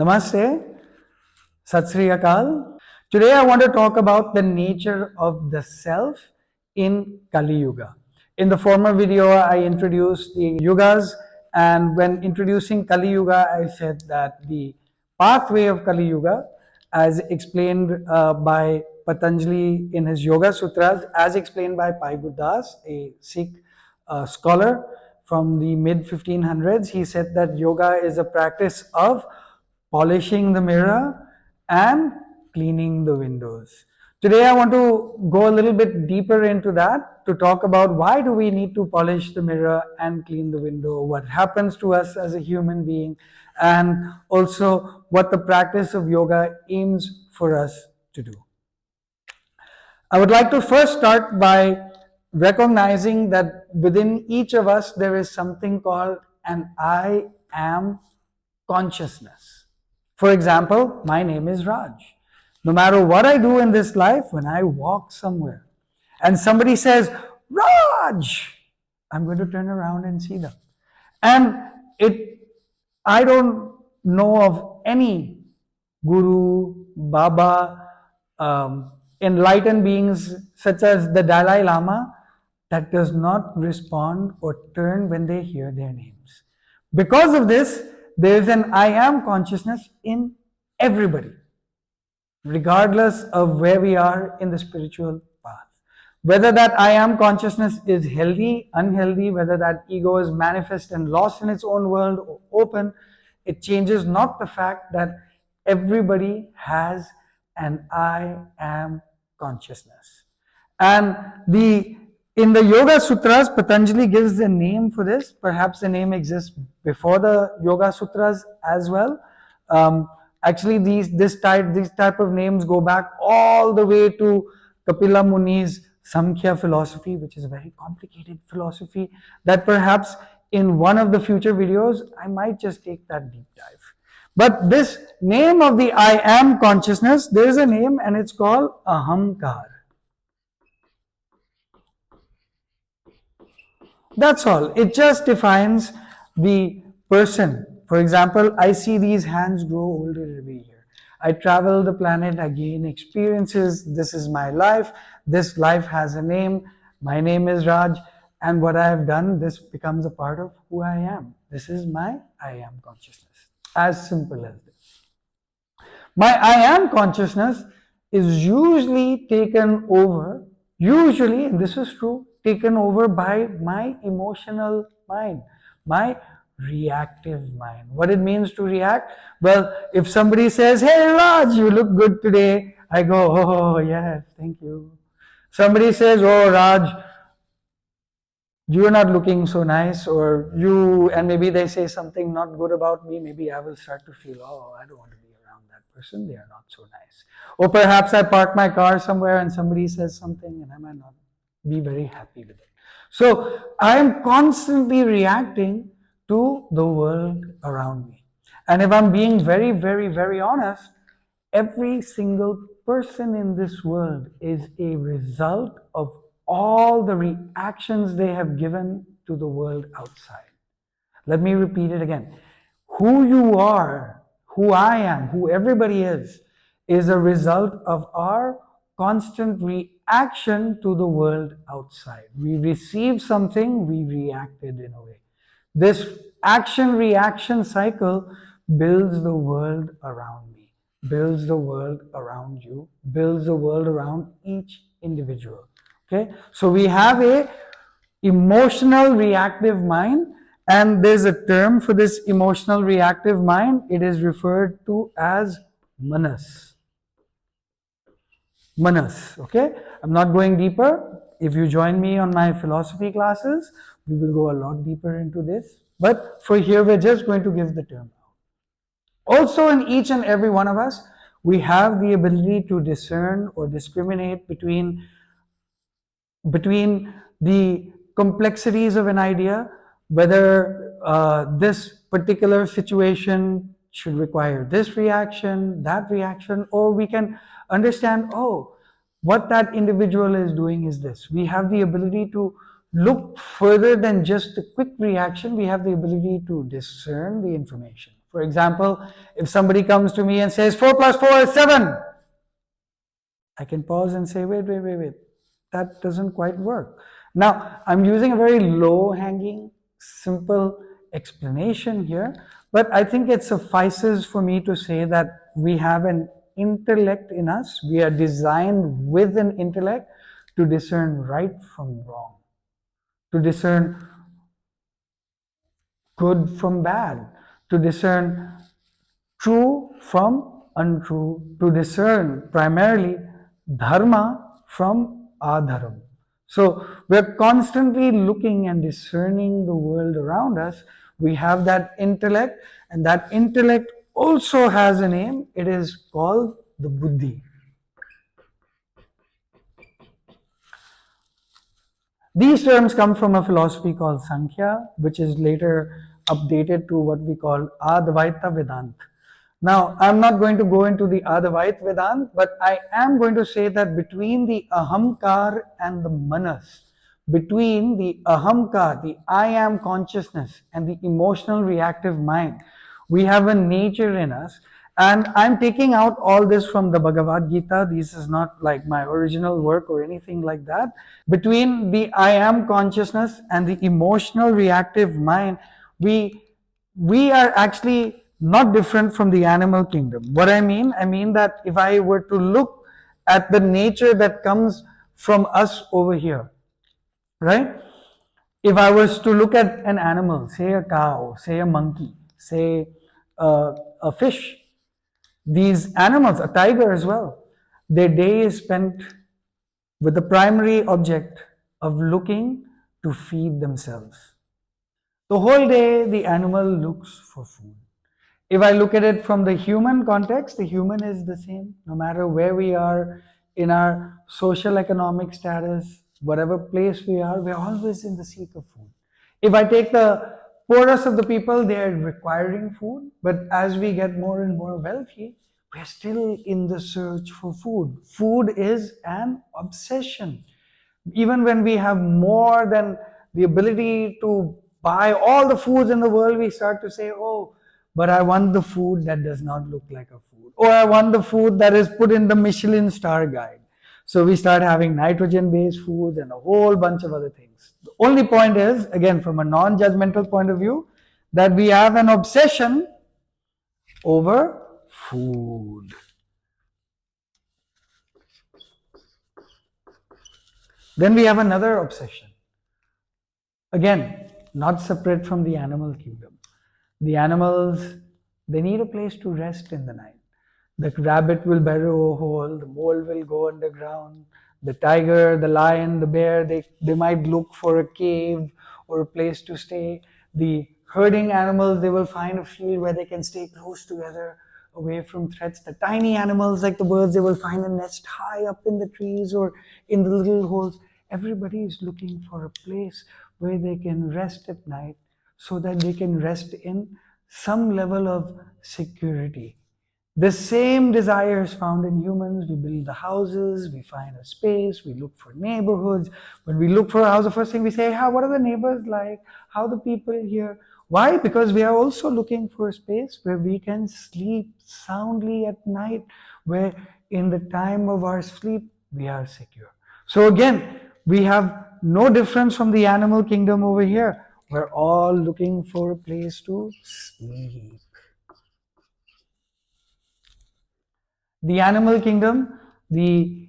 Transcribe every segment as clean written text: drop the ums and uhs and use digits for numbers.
Namaste, Sat Sri Akal. Today I want to talk about the nature of the self in Kali Yuga. In the former video, I introduced the yugas, and when introducing Kali Yuga, I said that the pathway of Kali Yuga, as explained by Patanjali in his Yoga Sutras, as explained by Pai Gurdas, a Sikh scholar from the mid 1500s, he said that yoga is a practice of polishing the mirror and cleaning the windows. Today I want to go a little bit deeper into that to talk about why do we need to polish the mirror and clean the window, what happens to us as a human being, and also what the practice of yoga aims for us to do. I would like to first start by recognizing that within each of us there is something called an I am consciousness. For example, my name is Raj. No matter what I do in this life, when I walk somewhere and somebody says, Raj, I'm going to turn around and see them. And I don't know of any guru, Baba, enlightened beings such as the Dalai Lama that does not respond or turn when they hear their names. Because of this, there is an I am consciousness in everybody, regardless of where we are in the spiritual path. Whether that I am consciousness is healthy, unhealthy, whether that ego is manifest and lost in its own world or open, it changes not the fact that everybody has an I am consciousness. And in the Yoga Sutras, Patanjali gives the name for this. Perhaps the name exists before the Yoga Sutras as well. Actually, these type of names go back all the way to Kapila Muni's Samkhya philosophy, which is a very complicated philosophy that perhaps in one of the future videos, I might just take that deep dive. But this name of the I am consciousness, there is a name and it's called Ahamkar. That's all. It just defines the person. For example, I see these hands grow older every year. I travel the planet, I gain experiences. This is my life. This life has a name. My name is Raj. And what I have done, this becomes a part of who I am. This is my I am consciousness. As simple as this. My I am consciousness is usually taken over, and this is true, taken over by my emotional mind, my reactive mind. What it means to react? Well, if somebody says, hey Raj, you look good today, I go, oh yes, thank you. Somebody says, oh Raj, you're not looking so nice, and maybe they say something not good about me, maybe I will start to feel, oh, I don't want to be around that person, they are not so nice. Or perhaps I park my car somewhere and somebody says something and I might not be very happy with it. So I am constantly reacting to the world around me. And if I'm being very, very, very honest, every single person in this world is a result of all the reactions they have given to the world outside. Let me repeat it again. Who you are, who I am, who everybody is a result of our constant reaction to the world outside. We received something, we reacted in a way. This action-reaction cycle builds the world around me, builds the world around you, builds the world around each individual. Okay, so we have a emotional reactive mind, and there's a term for this emotional reactive mind. It is referred to as manas. Manas, okay? I'm not going deeper. If you join me on my philosophy classes, we will go a lot deeper into this. But for here, we're just going to give the term out. Also, in each and every one of us, we have the ability to discern or discriminate between the complexities of an idea, whether this particular situation should require this reaction, that reaction, or we can understand, oh, what that individual is doing is this. We have the ability to look further than just a quick reaction. We have the ability to discern the information. For example, if somebody comes to me and says 4 plus 4 is 7, I can pause and say, wait. That doesn't quite work. Now, I'm using a very low hanging, simple explanation here, but I think it suffices for me to say that we have an intellect in us. We are designed with an intellect to discern right from wrong, to discern good from bad, to discern true from untrue, to discern primarily dharma from adharma. So we're constantly looking and discerning the world around us. We have that intellect, and that intellect also has a name. It is called the buddhi. These terms come from a philosophy called Sankhya, which is later updated to what we call Advaita Vedanta. Now, I'm not going to go into the Advaita Vedanta, but I am going to say that between the Ahamkar and the Manas, between the Ahamkar, the I am consciousness, and the emotional reactive mind, we have a nature in us. And I'm taking out all this from the Bhagavad Gita. This is not like my original work or anything like that. Between the I am consciousness and the emotional reactive mind, we are actually not different from the animal kingdom. What I mean that if I were to look at the nature that comes from us over here, right? If I was to look at an animal, say a cow, say a monkey, say a fish, these animals, a tiger as well, their day is spent with the primary object of looking to feed themselves. The whole day, the animal looks for food. If I look at it from the human context, the human is the same. No matter where we are in our social economic status, whatever place we are, we're always in the seek of food. If I take the poorest of the people, they're requiring food. But as we get more and more wealthy, we're still in the search for food. Food is an obsession. Even when we have more than the ability to buy all the foods in the world, we start to say, oh, but I want the food that does not look like a food. Or I want the food that is put in the Michelin star guide. So we start having nitrogen-based foods and a whole bunch of other things. The only point is, again, from a non-judgmental point of view, that we have an obsession over food. Then we have another obsession. Again, not separate from the animal kingdom. The animals, they need a place to rest in the night. The rabbit will burrow a hole, the mole will go underground, the tiger, the lion, the bear, they might look for a cave or a place to stay. The herding animals, they will find a field where they can stay close together, away from threats. The tiny animals like the birds, they will find a nest high up in the trees or in the little holes. Everybody is looking for a place where they can rest at night so that they can rest in some level of security. The same desire is found in humans. We build the houses, we find a space, we look for neighborhoods. When we look for a house, the first thing we say, what are the neighbors like? How are the people here? Why? Because we are also looking for a space where we can sleep soundly at night, where in the time of our sleep, we are secure. So again, we have no difference from the animal kingdom over here. We're all looking for a place to sleep. The animal kingdom, the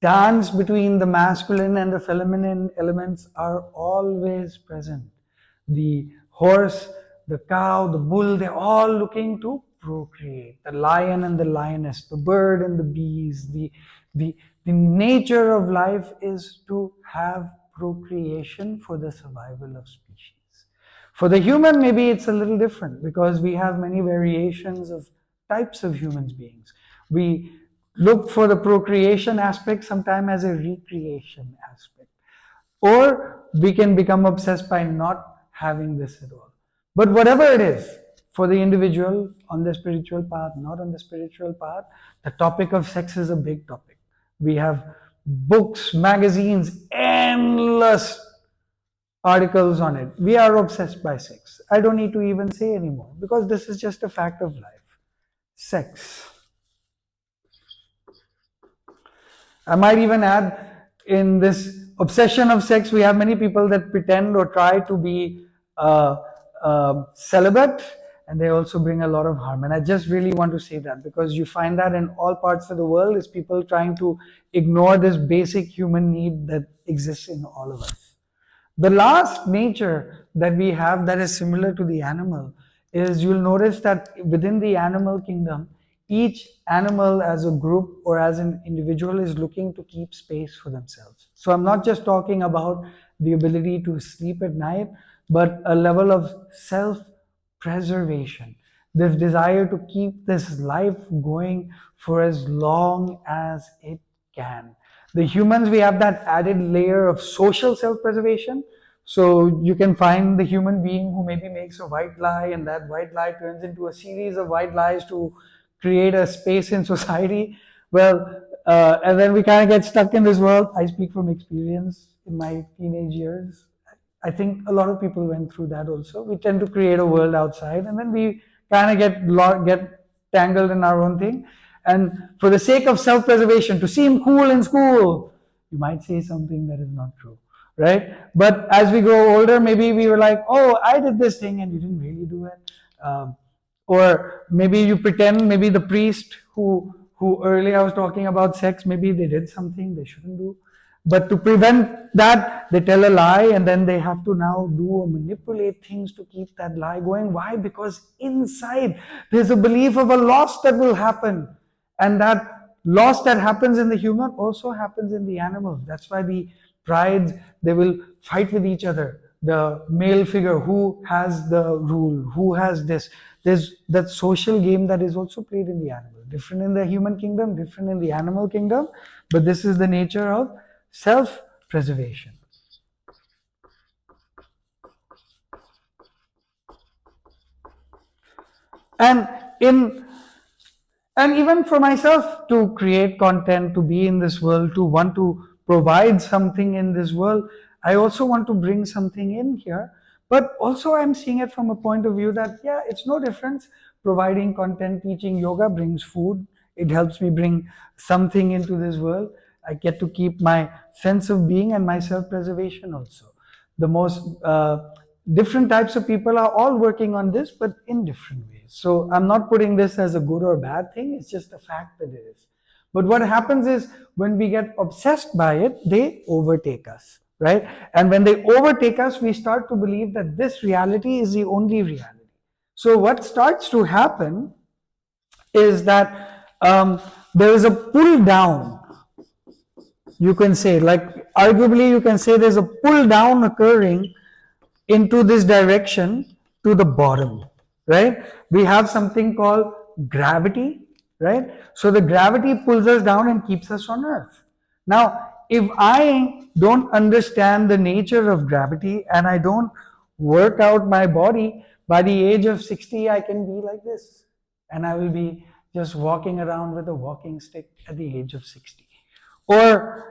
dance between the masculine and the feminine elements are always present. The horse, the cow, the bull, they're all looking to procreate. The lion and the lioness, the bird and the bees, the nature of life is to have procreation for the survival of species. For the human, maybe it's a little different because we have many variations of types of human beings. We look for the procreation aspect sometimes as a recreation aspect. Or we can become obsessed by not having this at all. But whatever it is, for the individual, on the spiritual path, not on the spiritual path, the topic of sex is a big topic. We have books, magazines, endless articles on it. We are obsessed by sex. I don't need to even say anymore because this is just a fact of life. Sex. I might even add, in this obsession of sex, we have many people that pretend or try to be celibate, and they also bring a lot of harm. And I just really want to say that because you find that in all parts of the world is people trying to ignore this basic human need that exists in all of us. The last nature that we have that is similar to the animal is, you'll notice that within the animal kingdom, each animal as a group or as an individual is looking to keep space for themselves. So I'm not just talking about the ability to sleep at night, but a level of self preservation, this desire to keep this life going for as long as it can. The humans, we have that added layer of social self-preservation. So you can find the human being who maybe makes a white lie, and that white lie turns into a series of white lies to create a space in society. Well, and then we kind of get stuck in this world. I speak from experience in my teenage years. I think a lot of people went through that also. We tend to create a world outside, and then we kind of get tangled in our own thing. And for the sake of self-preservation, to seem cool in school, you might say something that is not true, right? But as we grow older, maybe we were like, "Oh, I did this thing," and you didn't really do it. Or maybe you pretend, maybe the priest who earlier I was talking about sex, maybe they did something they shouldn't do, but to prevent that, they tell a lie, and then they have to now do or manipulate things to keep that lie going. Why? Because inside there's a belief of a loss that will happen, and that loss that happens in the human also happens in the animal. That's why the prides, they will fight with each other. The male figure, who has the rule, who has this. There's that social game that is also played in the animal. Different in the human kingdom, different in the animal kingdom, but this is the nature of self-preservation. And in and even for myself, to create content, to be in this world, to want to provide something in this world, I also want to bring something in here. But also I'm seeing it from a point of view that, yeah, it's no difference. Providing content, teaching yoga brings food. It helps me bring something into this world. I get to keep my sense of being and my self-preservation also. The most different types of people are all working on this, but in different ways. So I'm not putting this as a good or bad thing. It's just a fact that it is. But what happens is, when we get obsessed by it, they overtake us, right? And when they overtake us, we start to believe that this reality is the only reality. So what starts to happen is that there is a pull down, you can say, like arguably you can say there's a pull down occurring into this direction to the bottom, right? We have something called gravity, right? So the gravity pulls us down and keeps us on earth. Now, if I don't understand the nature of gravity and I don't work out my body, by the age of 60 I can be like this, and I will be just walking around with a walking stick at the age of 60. Or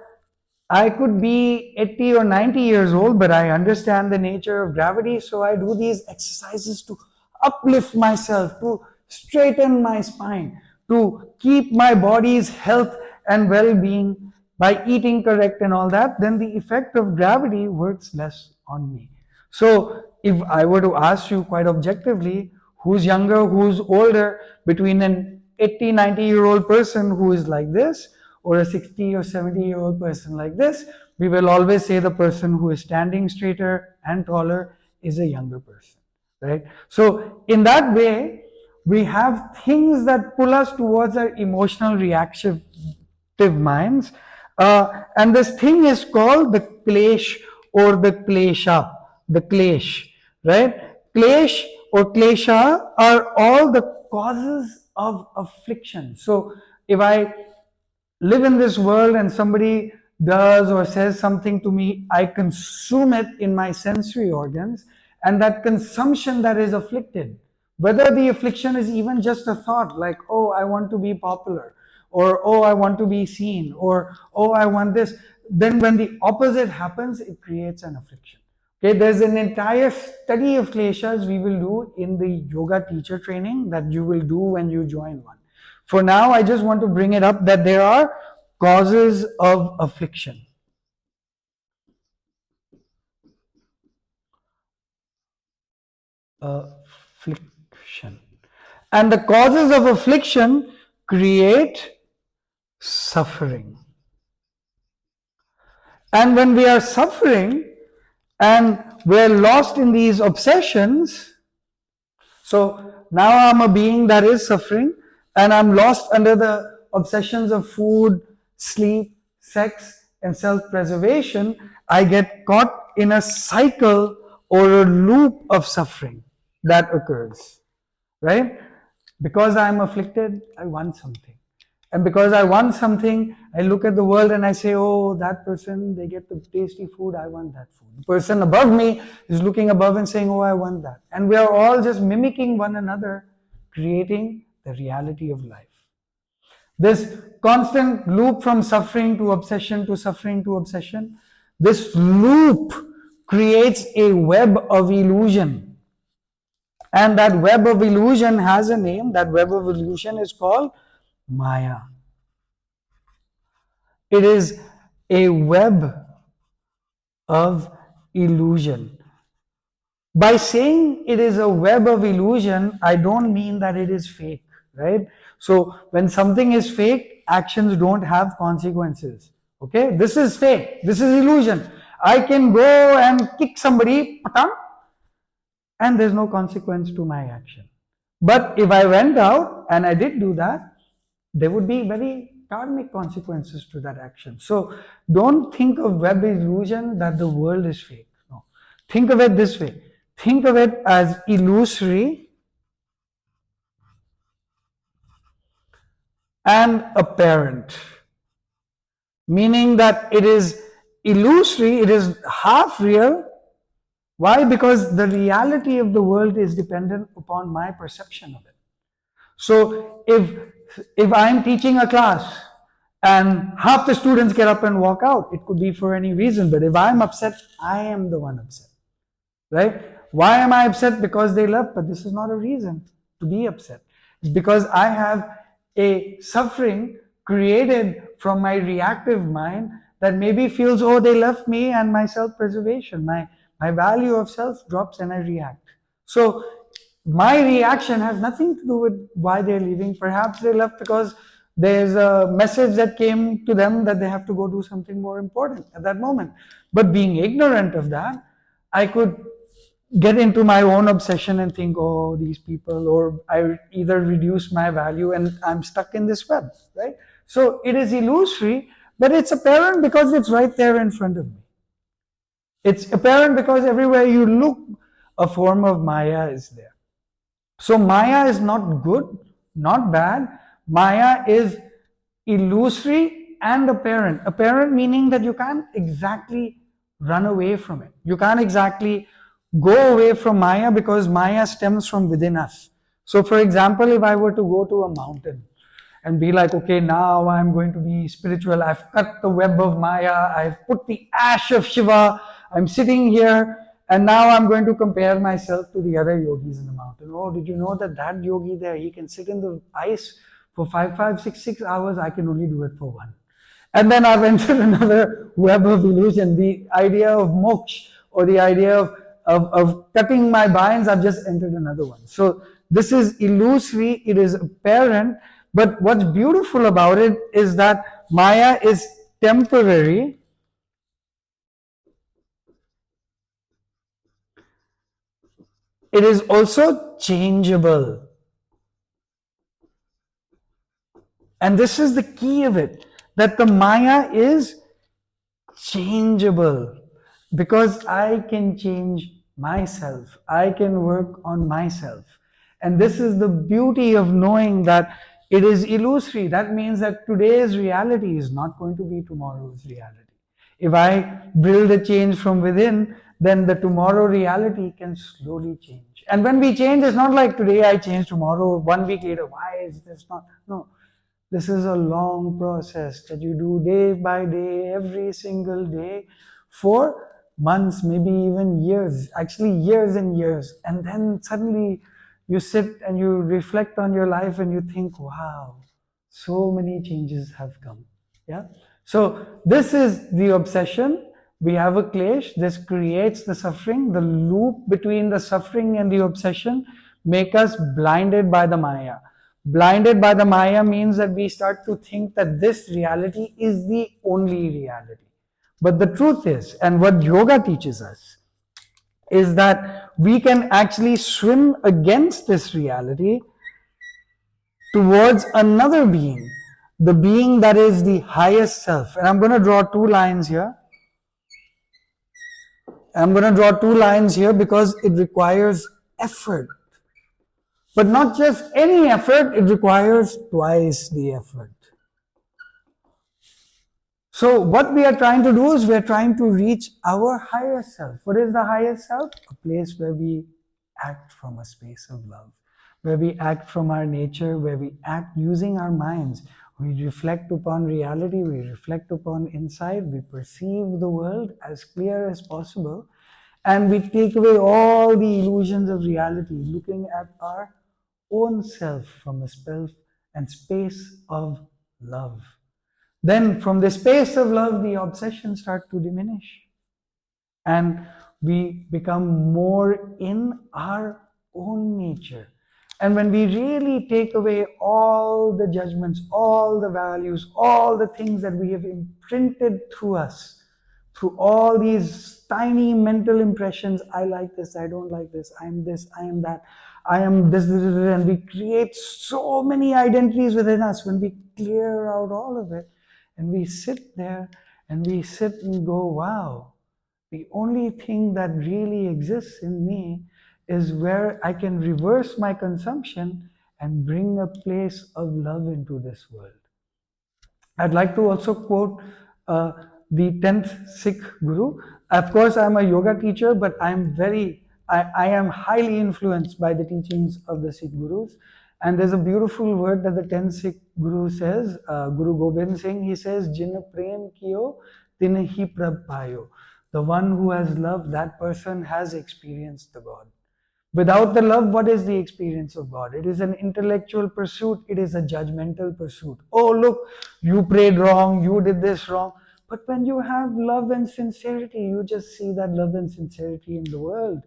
I could be 80 or 90 years old, but I understand the nature of gravity, so I do these exercises to uplift myself, to straighten my spine, to keep my body's health and well-being by eating correct and all that. Then the effect of gravity works less on me. So if I were to ask you quite objectively, who's younger, who's older, between an 80, 90-year-old person who is like this, or a 60 or 70-year-old person like this, we will always say the person who is standing straighter and taller is a younger person, right? So in that way, we have things that pull us towards our emotional reactive minds. And this thing is called the klesh or the klesha, the klesh, right? Klesh or klesha are all the causes of affliction. So if I live in this world and somebody does or says something to me, I consume it in my sensory organs, and that consumption that is afflicted, whether the affliction is even just a thought like, oh, I want to be popular, or oh, I want to be seen, or oh, I want this, then when the opposite happens, it creates an affliction. Okay, there's an entire study of kleshas we will do in the yoga teacher training that you will do when you join one. For now, I just want to bring it up that there are causes of affliction. Affliction. And the causes of affliction create suffering. And when we are suffering and we're lost in these obsessions, so now I'm a being that is suffering and I'm lost under the obsessions of food, sleep, sex, and self preservation. I get caught in a cycle or a loop of suffering that occurs, right? Because I'm afflicted, I want something. And because I want something, I look at the world and I say, oh, that person, they get the tasty food, I want that food. The person above me is looking above and saying, oh, I want that. And we are all just mimicking one another, creating the reality of life. This constant loop from suffering to obsession to suffering to obsession, this loop creates a web of illusion. And that web of illusion has a name. That web of illusion is called Maya. It is a web of illusion. By saying it is a web of illusion, I don't mean that it is fake, right? So when something is fake, actions don't have consequences. Okay, this is fake, this is illusion. I can go and kick somebody, and there's no consequence to my action. But if I went out and I did do that, there would be very karmic consequences to that action. So don't think of web illusion that the world is fake. No. Think of it this way. Think of it as illusory and apparent. Meaning that it is illusory, it is half real. Why? Because the reality of the world is dependent upon my perception of it. So if I'm teaching a class and half the students get up and walk out, it could be for any reason. But if I'm upset, I am the one upset, right? Why am I upset? Because they left, but this is not a reason to be upset. It's because I have a suffering created from my reactive mind that maybe feels, oh, they left me, and my self-preservation, my value of self drops and I react. So my reaction has nothing to do with why they're leaving. Perhaps they left because there's a message that came to them that they have to go do something more important at that moment. But being ignorant of that, I could get into my own obsession and think, oh, these people, or I either reduce my value and I'm stuck in this web, right? So it is illusory, but it's apparent because it's right there in front of me. It's apparent because everywhere you look, a form of Maya is there. So Maya is not good, not bad. Maya is illusory and apparent. Apparent meaning that you can't exactly run away from it. You can't exactly go away from Maya because Maya stems from within us. So for example, if I were to go to a mountain and be like, okay, now I'm going to be spiritual. I've cut the web of Maya. I've put the ash of Shiva. I'm sitting here and now I'm going to compare myself to the other yogis in the mountain. Oh, did you know that that yogi there, he can sit in the ice for 6 hours. I can only do it for 1. And then I've entered another web of illusion. The idea of moksha or the idea of cutting my binds, I've just entered another one. So this is illusory, it is apparent, but what's beautiful about it is that Maya is temporary. It is also changeable. And this is the key of it, that the Maya is changeable because I can change myself. I can work on myself. And this is the beauty of knowing that it is illusory. That means that today's reality is not going to be tomorrow's reality. If I build a change from within, then the tomorrow reality can slowly change. And when we change, it's not like today I change, tomorrow, 1 week later, why is this not? No. This is a long process that you do day by day, every single day, for months, maybe even years, actually years and years. And then suddenly you sit and you reflect on your life and you think, wow, so many changes have come. Yeah. So this is the obsession. We have a clash. This creates the suffering. The loop between the suffering and the obsession make us blinded by the Maya. Blinded by the Maya means that we start to think that this reality is the only reality. But the truth is, and what yoga teaches us, is that we can actually swim against this reality towards another being, the being that is the highest self. And I'm going to draw two lines here. I'm going to draw two lines here because it requires effort. But not just any effort, it requires twice the effort. So what we are trying to do is we are trying to reach our higher self. What is the higher self? A place where we act from a space of love, where we act from our nature, where we act using our minds. We reflect upon reality, we reflect upon insight, we perceive the world as clear as possible, and we take away all the illusions of reality, looking at our own self from a self and space of love. Then from the space of love, the obsessions start to diminish. And we become more in our own nature. And when we really take away all the judgments, all the values, all the things that we have imprinted through us, through all these tiny mental impressions, I like this, I don't like this, I am that, I am this, and we create so many identities within us. When we clear out all of it, and we sit there and we sit and go, wow, the only thing that really exists in me is where I can reverse my consumption and bring a place of love into this world. I'd like to also quote the 10th Sikh Guru. Of course, I'm a yoga teacher, but I am highly influenced by the teachings of the Sikh Gurus. And there's a beautiful word that the 10th Sikh Guru says, Guru Gobind Singh, he says, Jin prem kiyo, tin hi prab payo. The one who has loved, that person has experienced the God. Without the love, what is the experience of God? It is an intellectual pursuit. It is a judgmental pursuit. Oh, look, you prayed wrong. You did this wrong. But when you have love and sincerity, you just see that love and sincerity in the world.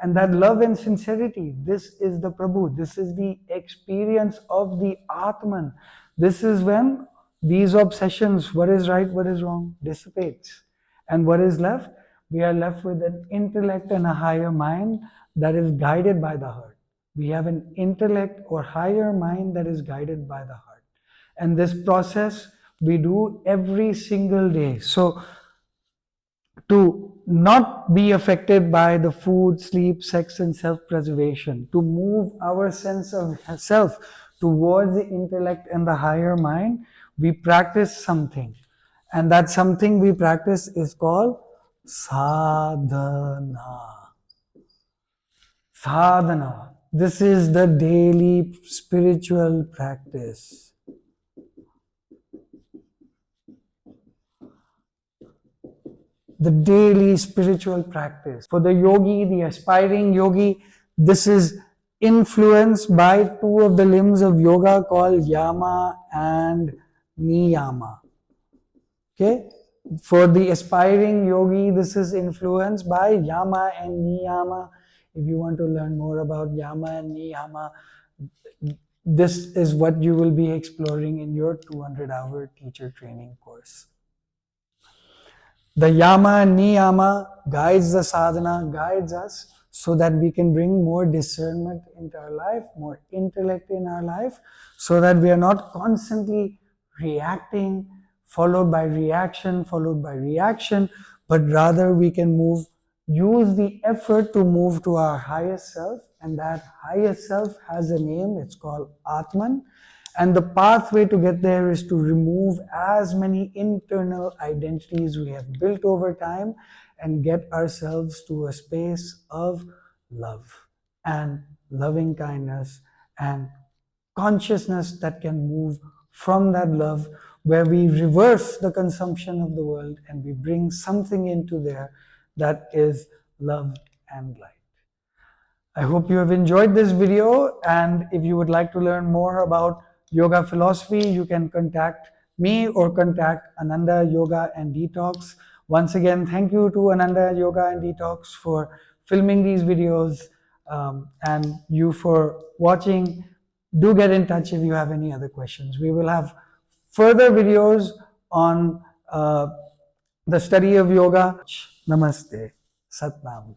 And that love and sincerity, this is the Prabhu. This is the experience of the Atman. This is when these obsessions, what is right, what is wrong, dissipates. And what is left? We are left with an intellect and a higher mind that is guided by the heart. We have an intellect or higher mind that is guided by the heart. And this process we do every single day. So to not be affected by the food, sleep, sex, and self-preservation, to move our sense of self towards the intellect and the higher mind, we practice something. And that something we practice is called sadhana. Sadhana. This is the daily spiritual practice. The daily spiritual practice. For the yogi, the aspiring yogi, this is influenced by two of the limbs of yoga called yama and niyama. Okay? For the aspiring yogi, this is influenced by yama and niyama. If you want to learn more about yama and niyama, this is what you will be exploring in your 200-hour teacher training course. The yama and niyama guides the sadhana, guides us so that we can bring more discernment into our life, more intellect in our life, so that we are not constantly reacting, followed by reaction, but rather we can use the effort to move to our highest self, and that highest self has a name, it's called Atman. And the pathway to get there is to remove as many internal identities we have built over time and get ourselves to a space of love and loving kindness and consciousness that can move from that love, where we reverse the consumption of the world and we bring something into there that is love and light. I hope you have enjoyed this video, and if you would like to learn more about yoga philosophy, you can contact me or contact Ananda Yoga and Detox. Once again, thank you to Ananda Yoga and Detox for filming these videos, and you for watching. Do get in touch if you have any other questions. We will have further videos on the study of yoga. Namaste. Satnam.